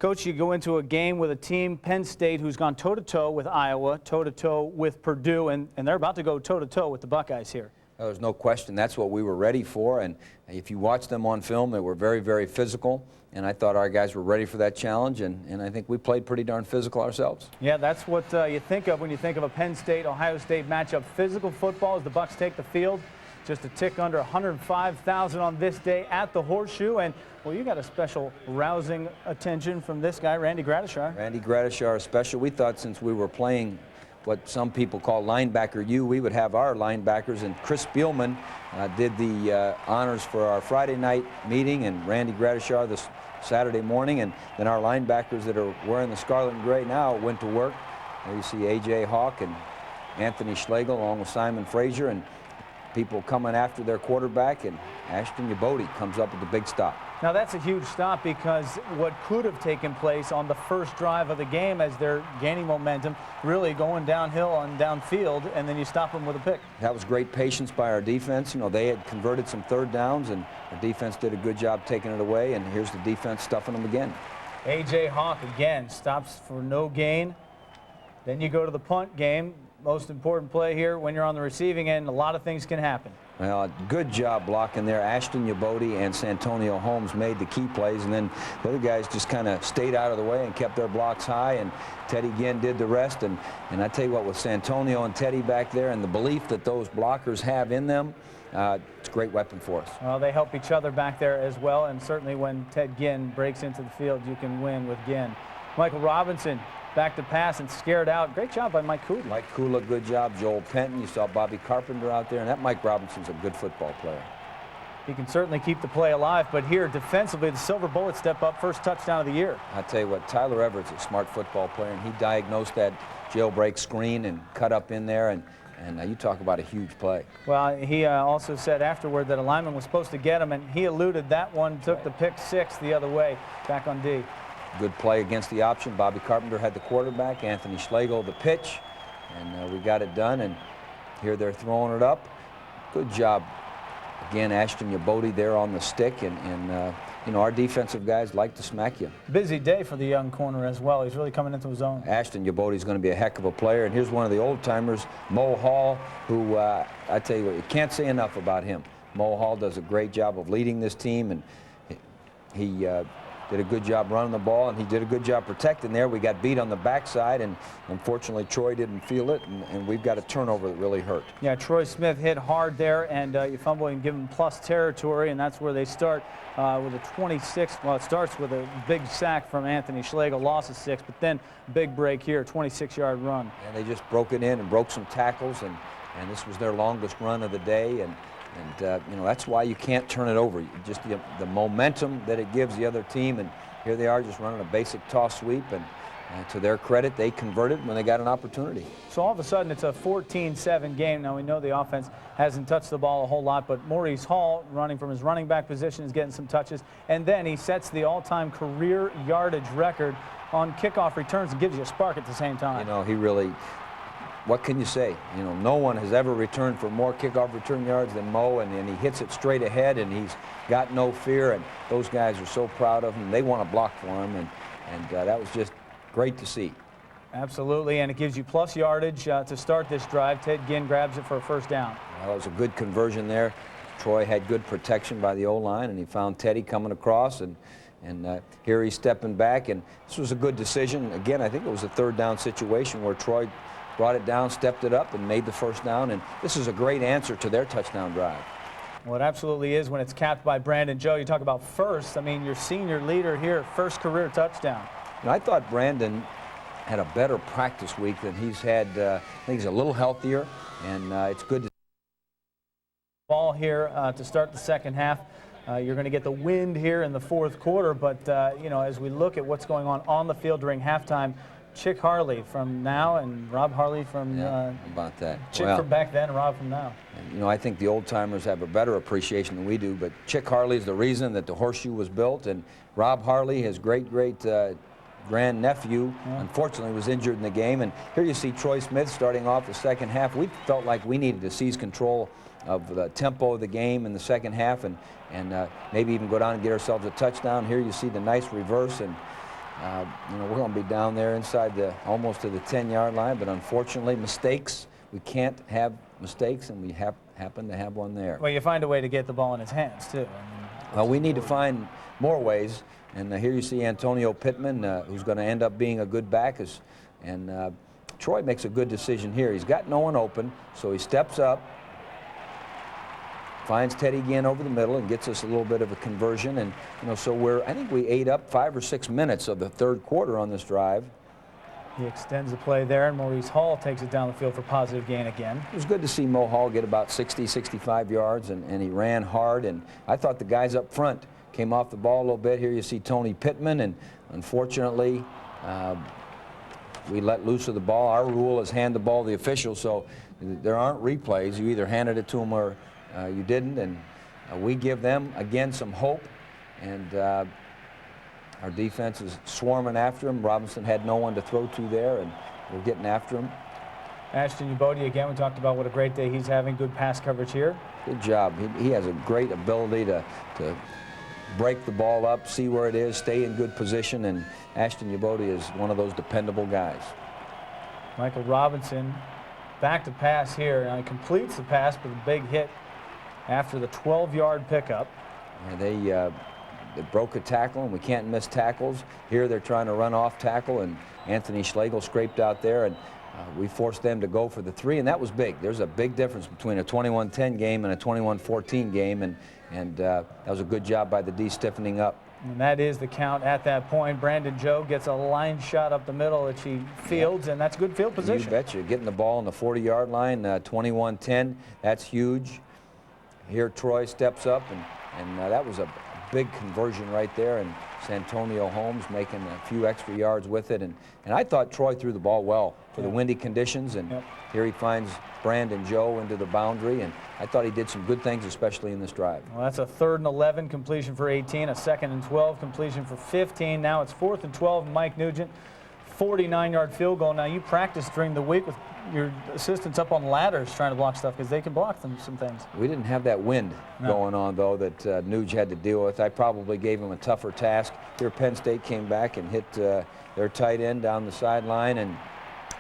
Coach, you go into a game with a team, Penn State, who's gone toe-to-toe with Iowa, toe-to-toe with Purdue, and they're about to go toe-to-toe with the Buckeyes here. There's no question that's what we were ready for, and if you watch them on film, they were very, very physical, and I thought our guys were ready for that challenge, and I think we played pretty darn physical ourselves. Yeah, that's what you think of when you think of a Penn State-Ohio State matchup. Physical football as the Bucks take the field. Just a tick under 105,000 on this day at the Horseshoe. And, well, you got a special rousing attention from this guy, Randy Gradishar. Randy Gradishar is special. We thought since we were playing what some people call linebacker U, we would have our linebackers. And Chris Spielman did the honors for our Friday night meeting, and Randy Gradishar this Saturday morning. And then our linebackers that are wearing the scarlet and gray now went to work. There you see A.J. Hawk and Anthony Schlegel along with Simon Frazier, and people coming after their quarterback, and Ashton Yebote comes up with the big stop. Now that's a huge stop, because what could have taken place on the first drive of the game as they're gaining momentum, really going downhill and downfield, and then you stop them with a pick. That was great patience by our defense. You know, they had converted some third downs, and our defense did a good job taking it away, and here's the defense stuffing them again. A.J. Hawk again stops for no gain. Then you go to the punt game. Most important play here when you're on the receiving end. A lot of things can happen. Well, good job blocking there. Ashton Yebote and Santonio Holmes made the key plays, and then the other guys just kind of stayed out of the way and kept their blocks high, and Teddy Ginn did the rest. And I tell you what, with Santonio and Teddy back there and the belief that those blockers have in them, it's a great weapon for us. Well, they help each other back there as well, and certainly when Ted Ginn breaks into the field, you can win with Ginn. Michael Robinson back to pass and scared out. Great job by Mike Kudla. Mike Kudla, good job. Joel Penton, you saw Bobby Carpenter out there, and that Mike Robinson's a good football player. He can certainly keep the play alive, but here defensively, the Silver Bullets step up, first touchdown of the year. I tell you what, Tyler Everett's a smart football player, and he diagnosed that jailbreak screen and cut up in there, and you talk about a huge play. Well, he also said afterward that a lineman was supposed to get him, and he eluded that one, took the pick six the other way, back on D. Good play against the option. Bobby Carpenter had the quarterback, Anthony Schlegel the pitch, and we got it done, and here they're throwing it up. Good job. Again, Ashton Yebote there on the stick, and you know, our defensive guys like to smack you. Busy day for the young corner as well. He's really coming into his own. Ashton Yebote is going to be a heck of a player, and here's one of the old-timers, Mo Hall, who I tell you what, you can't say enough about him. Mo Hall does a great job of leading this team, and he did a good job running the ball, and he did a good job protecting there. We got beat on the backside, and unfortunately Troy didn't feel it, and we've got a turnover that really hurt. Yeah, Troy Smith hit hard there, and you fumble and give him plus territory, and that's where they start with a 26. Well, it starts with a big sack from Anthony Schlegel, loss of 6, but then big break here, 26-yard run. And they just broke it in and broke some tackles, and this was their longest run of the day, and you know, that's why you can't turn it over. Just the momentum that it gives the other team, and here they are just running a basic toss sweep, and to their credit, they converted when they got an opportunity. So all of a sudden, it's a 14-7 game. Now, we know the offense hasn't touched the ball a whole lot, but Maurice Hall, running from his running back position, is getting some touches, and then he sets the all-time career yardage record on kickoff returns and gives you a spark at the same time. You know, he really... What can you say? You know, no one has ever returned for more kickoff return yards than Mo, and he hits it straight ahead, and he's got no fear, and those guys are so proud of him. They want to block for him, and that was just great to see. Absolutely, and it gives you plus yardage to start this drive. Ted Ginn grabs it for a first down. Well, it was a good conversion there. Troy had good protection by the O-line, and he found Teddy coming across, and here he's stepping back, and this was a good decision. Again, I think it was a third down situation where Troy brought it down, stepped it up, and made the first down, and this is a great answer to their touchdown drive. Well, it absolutely is when it's capped by Brandon Joe. You talk about first. I mean, your senior leader here, first career touchdown. And I thought Brandon had a better practice week than he's had. I think he's a little healthier, and it's good to ball here to start the second half. You're going to get the wind here in the fourth quarter, but you know, as we look at what's going on the field during halftime, Chick Harley from now and Rob Harley from about that. Chick from back then and Rob from now. You know, I think the old-timers have a better appreciation than we do, but Chick Harley is the reason that the Horseshoe was built, and Rob Harley, his great grandnephew, unfortunately was injured in the game, and here you see Troy Smith starting off the second half. We felt like we needed to seize control of the tempo of the game in the second half, and maybe even go down and get ourselves a touchdown. Here you see the nice reverse, and we're going to be down there inside almost to the 10-yard line, but unfortunately, mistakes. We can't have mistakes, and we happen to have one there. Well, you find a way to get the ball in his hands, too. Well, we need to find more ways, and here you see Antonio Pittman, who's going to end up being a good back, and Troy makes a good decision here. He's got no one open, so he steps up, finds Teddy again over the middle, and gets us a little bit of a conversion. And so I think we ate up 5 or 6 minutes of the third quarter on this drive. He extends the play there, and Maurice Hall takes it down the field for positive gain again. It was good to see Mo Hall get about 60, 65 yards, and he ran hard. And I thought the guys up front came off the ball a little bit. Here you see Tony Pittman, and unfortunately, we let loose of the ball. Our rule is hand the ball to the official, so there aren't replays. You either handed it to them or you didn't, and we give them, again, some hope. And our defense is swarming after him. Robinson had no one to throw to there, and we're getting after him. Ashton Ubodi, again, we talked about what a great day he's having. Good pass coverage here. Good job. He has a great ability to break the ball up, see where it is, stay in good position, and Ashton Ubodi is one of those dependable guys. Michael Robinson back to pass here. Now he completes the pass, but a big hit after the 12-yard pickup. And they broke a tackle, and we can't miss tackles. Here they're trying to run off tackle, and Anthony Schlegel scraped out there, and we forced them to go for the 3, and that was big. There's a big difference between a 21-10 game and a 21-14 game, and that was a good job by the D stiffening up. And that is the count at that point. Brandon Joe gets a line shot up the middle that he fields, and that's good field position. You betcha. Getting the ball on the 40-yard line, 21-10, that's huge. Here Troy steps up, and that was a big conversion right there, and Santonio Holmes making a few extra yards with it. And I thought Troy threw the ball well for the windy conditions, and here he finds Brandon Joe into the boundary, and I thought he did some good things, especially in this drive. Well, that's a 3rd and 11 completion for 18, a 2nd and 12 completion for 15. Now it's 4th and 12, Mike Nugent, 49-yard field goal. Now you practiced during the week with your assistants up on ladders trying to block stuff, because they can block some things. We didn't have that wind going on, though, that Nuge had to deal with. I probably gave him a tougher task. Here Penn State came back and hit their tight end down the sideline, and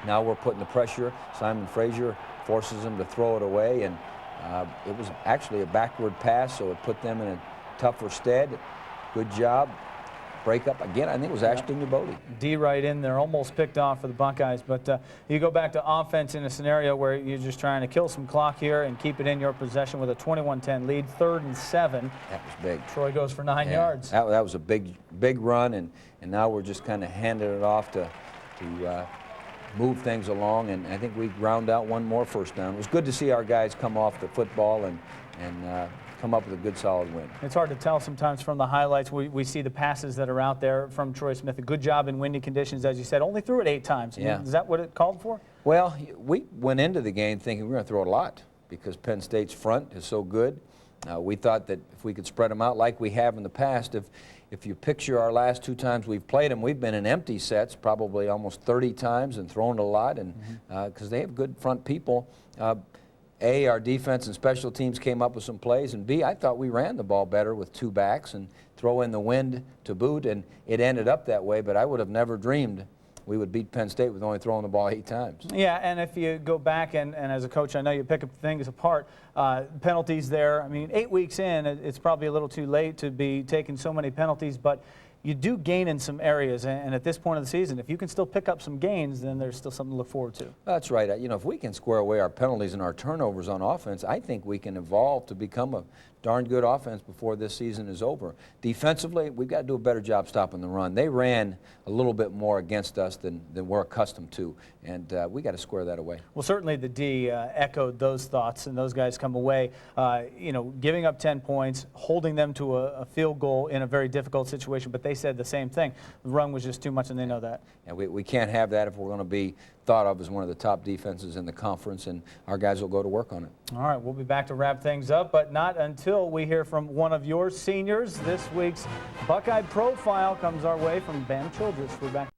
now we're putting the pressure. Simon Frazier forces him to throw it away, and it was actually a backward pass, so it put them in a tougher stead. Good job. Break up again. I think it was Ashton Ubodi. D right in there, almost picked off for the Buckeyes. But you go back to offense in a scenario where you're just trying to kill some clock here and keep it in your possession with a 21-10 lead, 3rd and 7. That was big. Troy goes for 9 yards. That was a big run, and now we're just kind of handing it off to move things along, and I think we ground out one more first down. It was good to see our guys come off the football and come up with a good, solid win. It's hard to tell sometimes from the highlights. We see the passes that are out there from Troy Smith. A good job in windy conditions, as you said. Only threw it 8 times. Yeah. Is that what it called for? Well, we went into the game thinking we're going to throw it a lot because Penn State's front is so good. We thought that if we could spread them out like we have in the past, if you picture our last 2 times we've played them, we've been in empty sets probably almost 30 times and thrown a lot, and because they have good front people. A, our defense and special teams came up with some plays, and B, I thought we ran the ball better with 2 backs and throw in the wind to boot, and it ended up that way, but I would have never dreamed we would beat Penn State with only throwing the ball 8 times. Yeah, and if you go back, and as a coach, I know you pick up things apart, penalties there. I mean, 8 weeks in, it's probably a little too late to be taking so many penalties, but you do gain in some areas, and at this point of the season, if you can still pick up some gains, then there's still something to look forward to. That's right. If we can square away our penalties and our turnovers on offense, I think we can evolve to become a darn good offense before this season is over. Defensively, we've got to do a better job stopping the run. They ran a little bit more against us than we're accustomed to, and we got to square that away. Well, certainly the D echoed those thoughts, and those guys come away, giving up 10 points, holding them to a field goal in a very difficult situation, but they said the same thing. The run was just too much, and they know that. And we can't have that if we're going to be thought of as one of the top defenses in the conference, and our guys will go to work on it. All right, we'll be back to wrap things up, but not until we hear from one of your seniors. This week's Buckeye Profile comes our way from Bam Childress. We're back.